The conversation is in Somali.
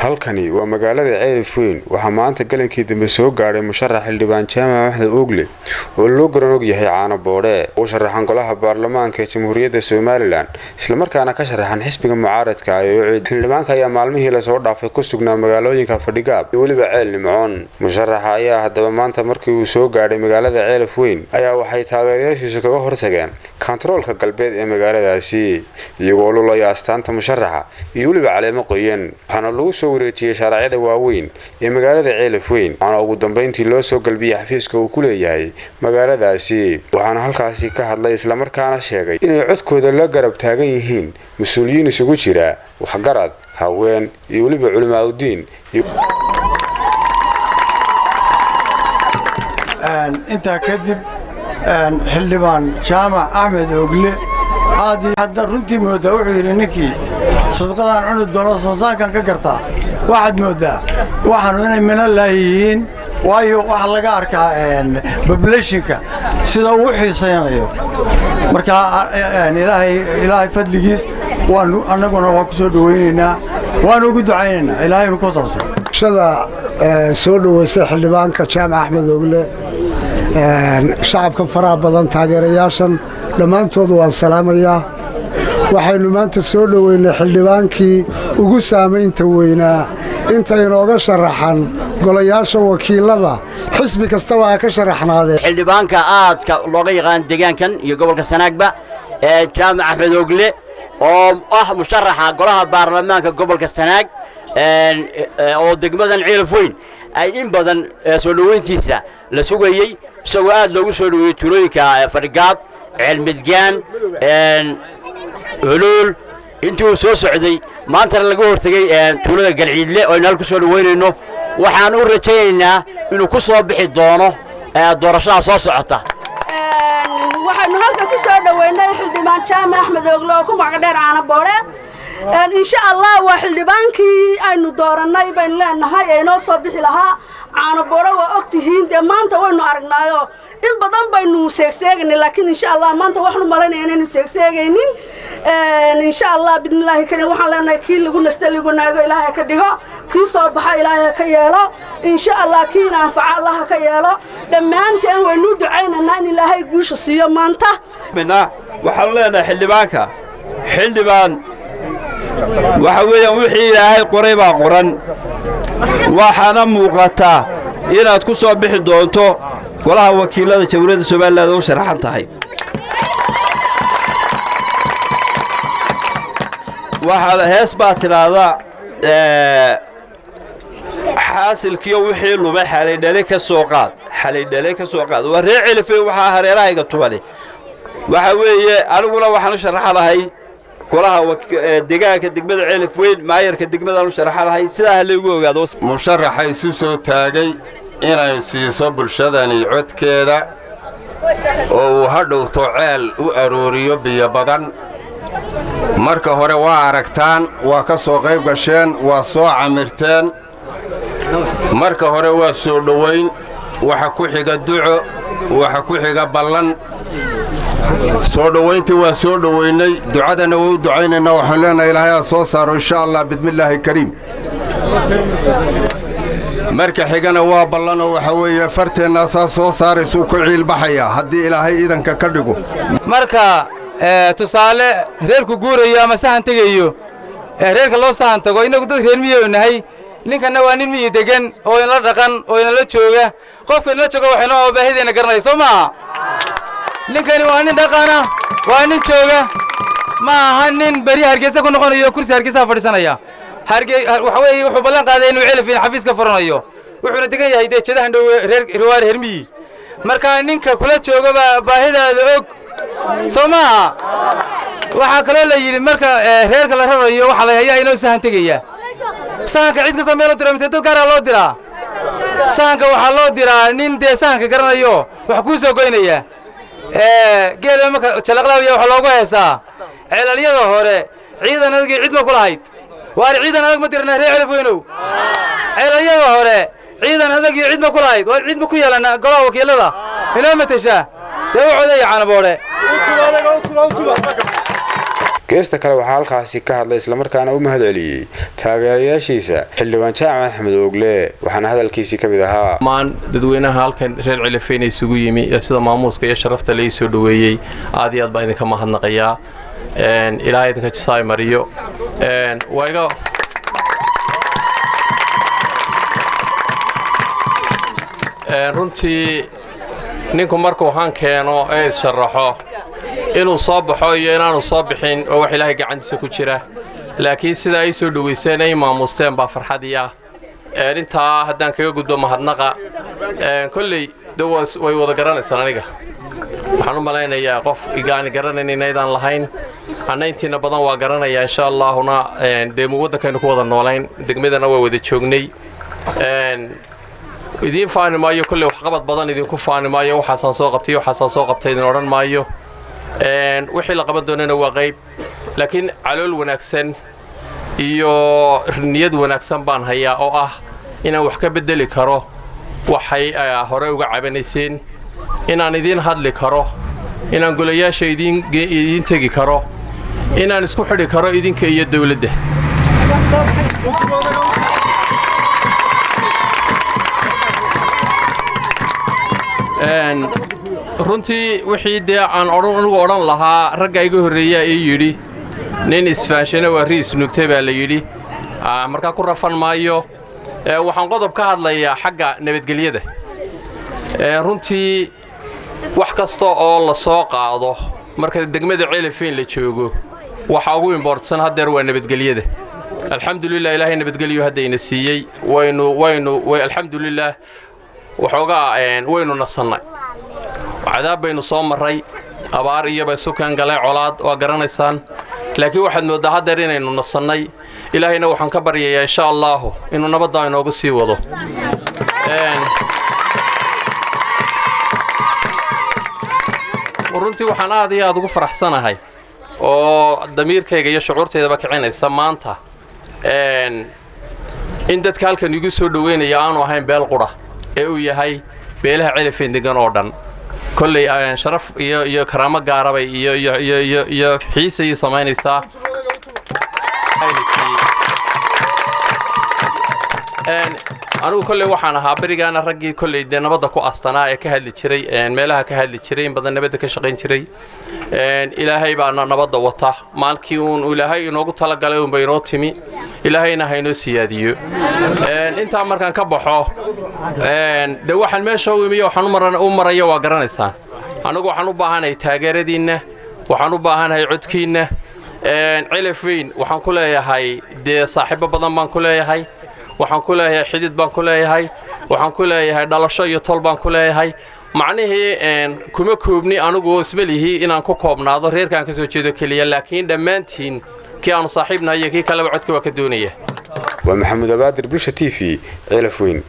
halkani waa magaalada Ceelif Weyn waxa maanta galankii dambe soo gaaray musharax xildhibaan Jaamac Axmed Ogle oo loo garan og yahay caano boode oo sharaxan golaha baarlamaanka ee Jamhuuriyadda Soomaaliland isla markaana ka sharaxan xisbiga mucaaradka ah ee xildhibaanka ayaa maalmihii la soo dhaafay ku sugnaa magaalooyinka Fadhigaab iyo waliba Ceelnimcoon musharaxa ayaa hadaba maanta markii uu soo gaaray magaalada Ceelif Weyn ayaa waxay taageerayaashiisa kaga hortageen kantaroolka galbeed ee magaaladaasi iyagoo lulaya astaanta musharaxa iyo waliba caleemo qoyan waxaana lagu soo wareejiyay sharaacada waaweyn ee magaalada Ceelif Weyn waxaana ugu dambeyntii loo soo galbiyay xafiiska uu ku leeyahay magaaladaasi waxaana halkaasi ka hadlay isla markaana sheegay inay codkooda la garab taagan yihiin mas'uuliyiin isugu jira waxgarad haween iyo waliba culimaadudiin inta kadib xildhibaan Jaamac Axmed Ogle hadda runtii moodaa wuxuu yiri ninkii sadaqadan cunid doono soosaankan ka gartaa waxaad moodaa waxaanu inay mina laayihiin waayo waxa laga arkaa populationka sida uu xiisaynayo marka ilaahay fadligiis waanu anaguna waa ku soo dhaweynaynaa waanu ugu ducaynaynaa ilaahay ku taaso shada soo dhaweysay xildhibaanka Jaamac Axmed Ogle shacabka faraha badan taageerayaashan dhammaantood waan salaamayaa waxaynu maanta soo dhaweynay xildhibaankii ugu saamaynta weynaa inta inooga sharaxan golayaasha wakiilada xisbi kastaba ka sharaxnaadeen xildhibaanka aadka looga yaqaan deegaankan iyo gobolka Sanaagba ee Jaamac Axmed Ogle oo musharaxa golaha baarlamaanka gobolka Sanaag oo degmadan Ceelif Weyn ay in badan soo dhaweyntiisa la sugayay isagoo aad loogu soo dhaweeyay tuulooyinka Fadhigaab Ceelmidgaan Hulul intuu soo socday maanta laga hortagay tuulada Galciidle oo inaan ku soo dhaweynayno waxaan u rajaynaynaa inuu ku soo bixi doono doorashada soo socota waxaanu halka ku soo dhaweynay xildhibaan Jaamac Axmed Ogle oo ku magac dheer caano boode إن شاء الله واحد بانكي أنو دورنا يبين لنا هاي إنه صبيح لها عن برا وأكتهين ده ما أنت وإنه أرجناه إن بدن بينو سكسجن لكن إن شاء الله ما أنت وإحنا مالنا إنه سكسجنين إن شاء الله بإذن الله كنا وحنا كيل يقول نستلي يقول ناقو إلهي كديها كي صباح إلهي كيالا إن شاء الله كي نفع الله كيالا لما أنت وإنه دعينا إن إلهي يجوش الصيام ما أنت منا وحنا حلبان وحويان وحي إلهي قريبا قران وحانا موقتا إناد كسو بحي دونتو قولها وكيلة جمهورية Soomaaliland oo sharaxan tahay waxa hees baa tiraada xaasilkiyo wixii lumay xalay dhalay ka soo qaad waa reer Ceelif waxa hareerahayga tubali waxa weeye aniguna waxaan sharaxanahay golaha deegaanka degmada Ceelif Weyn maayarka degmada aanu sharaxanahay sidaa lagu ogaado musharaxa isu soo taagay inay siiso bulshadani codkeeda oo uu hadhowto ceel u arooriyo biyo badan marka hore waa aragtaan waa ka soo qayb gasheen waa soo camirteen marka hore waa soo dhaweyn waxa ku xiga duco waxa ku xiga ballan soo dhaweyntii waa soo dhaweynay ducadana waa u ducaynayna waxaan leenahay ilaahay soo saaro insha Allah bismillaahi kariim marka xigana waa ballan oo waxa weeye farteena soo saaraysu ku ciil baxaya hadii ilaahay idanka ka dhigo marka tusaale reerku guurayo ama sahan tagayo reerka loo sahan tago inagu dad reer miyo nahay ninkana waa nin miyo degan oo in la dhaqan oo in la jooga qofka in la jooga waxna oo baahideena garanayso ma ninkani waa nin dhaqana waa nin jooga ma aha nin bari Hargeysa ku noqonayo kursi Hargeysa fadhisanaya waxa weeye wuxuu ballan qaaday inuu Ceelif Weyn xafiiska furanayo wuxuuna degan yahay deejadan dhow reer hermi marka ninka kula jooga baahidaada og Soomaa waxa kale la yiri marka reerka la rarayo waxa la yahay inuu sahan tagaya sahanka cid kasta meel diro mise dad gaar ah loo diraa sahanka waxa loo diraa nin sahanka garanayo wax ku soo goynaya geela marka jalaqlaawiya waxa loogu heesaa ceelalyada hore ciidan adag cid ma kula hayd waa ciidan adag ma dirna reer Ceelif Weynow ceelalyada hore ciidan adag cid ma kula hayd waa cid ma ku yeelana golaha wakiilada inoo matasha dawcada caano boode geesta kale waxaa halkaasi ka hadlay isla markaana u mahadceliyay taageerayaashiisa xildhibaan jaamac axmed oogle waxaana hadalkiisii ka mid ahaa maan dadweynaha halkan reer Cilifeen isugu yimi sida maamuuska iyo sharafta la soo dhaweeyay aad iyo aad baan idinka mahadnaqayaa ilaahay idinka jisaay mariyo wayga runtii ninku markuu han keeno ee sharaxo inuu soo baxo iyo inaanu soo bixin oo wax ilaahay gacantiisa ku jira laakiin sida ay soo dhaweyseen ay maamusteen baa farxadii ah intaa haddaan kaga gudbo mahadnaqa kolley dawas way wada garanaysan aniga waxaan u malaynayaa qof igaani garanaynin inaydaan lahayn annayntiina badan waa garanayaa insha Allahuna deemu waddankaynu ku wada noolayn degmadana waa wada joognay idin faani maayo kolley wax qabad badan idinku faani maayo waxaan soo qabtay idin oran maayo wixii la qaban doonana waa qayb laakiin calool wanaagsan iyo niyad wanaagsan baan hayaa oo ah inaan wax ka bedeli karo waxay hore uga cabanayseen inaan idin hadli karo inaan golayaasha idin tagi karo inaan isku xidhi karo idinka iyo dawladda runtii wixii dee aan anigu odhan lahaa ragga iga horreeyaa ii yidhi nin isfaashana waa riis nugtay baa la yidhi markaa ku rafan maayo waxaan qodob ka hadlayaa xagga nabadgelyada runtii wax kasta oo la soo qaado marka degmada Cilifeen la joogo waxa ugu importansan hadeer waa nabadgelyada alxamdulillah ilaahay nabadgelyo hadayna siiyay way alxamdulillah waxoogaa waynu nasannay cadaab baynu soo maray abaar iyo bay sukan galay colaad waa garanaysaan laakiin waxaad moodaa hadeer inaynu nasannay ilaahayna waxaan ka baryayaa insha Allah inuu nabadda inoogu sii wado runtii waxaan aad iyo aad ugu faraxsanahay oo damiirkayga iyo shucuurteedaba kicinaysa maanta in dadka halkan igu soo dhaweynaya aanu ahayn beel qura ee uu yahay beelaha Cilifeen degan oo dhan kolley sharaf iyo karaamo gaarabay iyo xiisay samaynaysaa anigu kolley waxaan ahaa barigaana raggii kolley de nabadda ku astanaa ee ka hadli jiray meelaha ka hadli jiray in badan nabadda ka shaqayn jiray ilaahay baa nabadda wata maalkii uu ilaahay inoogu tala galay uu baynoo timi ilaahayna ha inoo siyaadiyo inta markaan ka baxo de waxaan meesha u imiyo waxaan u marayo waa garanaysaan anigu waxaan u baahanahay taageeradiinna waxaan u baahanahay codkiinna Cilifeen waxaan ku leeyahay de saaxiibo badan baan ku leeyahay waxaan ku leeyahay xidid baan ku leeyahay waxaan ku leeyahay dhalasho iyo tol baan ku leeyahay macnihii kuma koobni anigu ismalihi inaan ku koobnaado reerkaan ka soo jeedo kaliya laakiin dhammaantiin kii aan saaxiibnahay iyo kii kale codka waa ka doonaya ومحمد أبادر بلشة TV Cilifeen